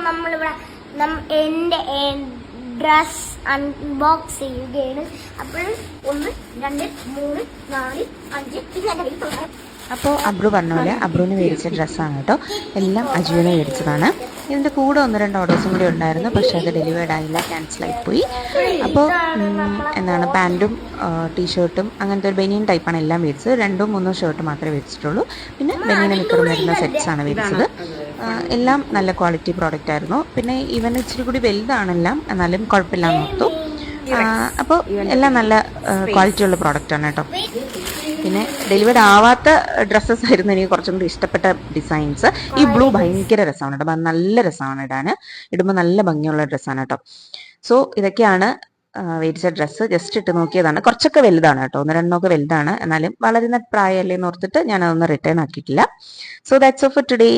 നമ്മളിവിടെ എൻ്റെ dress unbox ചെയ്യുകയാണ്. അപ്പോൾ 1 2 3 4 5 പിന്നെ അപ്പോൾ അബ്രു പറഞ്ഞ പോലെ അബ്രുവിന് മേടിച്ച ഡ്രസ്സാണ് കേട്ടോ. എല്ലാം അജുവിന് മേടിച്ചതാണ്. ഇതിൻ്റെ കൂടെ 1-2 ഓർഡേഴ്സും കൂടി ഉണ്ടായിരുന്നു, പക്ഷേ അത് ഡെലിവേർഡ് ആയില്ല, ക്യാൻസലായിപ്പോയി. അപ്പോൾ എന്താണ് പാൻറ്റും ടീഷർട്ടും അങ്ങനത്തെ ഒരു ബനിയൻ ടൈപ്പാണ് എല്ലാം മേടിച്ചത്. 2-3 ഷർട്ട് മാത്രമേ മേടിച്ചിട്ടുള്ളൂ. പിന്നെ ബനിയനും നിക്കറും വരുന്ന സെറ്റ്സാണ് മേടിച്ചത്. എല്ലാം നല്ല ക്വാളിറ്റി പ്രോഡക്റ്റ് ആയിരുന്നു. പിന്നെ ഇവൻ ഇച്ചിരി കൂടി വലുതാണെല്ലാം, എന്നാലും കുഴപ്പമില്ലാന്ന് ഓർത്തു. അപ്പോൾ എല്ലാം നല്ല ക്വാളിറ്റി ഉള്ള പ്രോഡക്റ്റാണ് കേട്ടോ. പിന്നെ ഡെലിവേർഡ് ആവാത്ത ഡ്രസ്സസ് ആയിരുന്നു എനിക്ക് കുറച്ചും കൂടി ഇഷ്ടപ്പെട്ട ഡിസൈൻസ്. ഈ ബ്ലൂ ഭയങ്കര രസമാണ് കേട്ടോ, നല്ല രസമാണ് ഇടുമ്പോൾ നല്ല ഭംഗിയുള്ള ഡ്രസ്സാണ് കേട്ടോ. സോ ഇതൊക്കെയാണ് മേടിച്ച ഡ്രസ്സ്. ജസ്റ്റ് ഇട്ട് നോക്കിയതാണ്. കുറച്ചൊക്കെ വലുതാണ് കേട്ടോ, 1-2 വലുതാണ്, എന്നാലും വളരുന്ന പ്രായമല്ലേ എന്ന് ഓർത്തിട്ട് ഞാൻ അതൊന്നും റിട്ടേൺ ആക്കിയിട്ടില്ല. So that's all for today.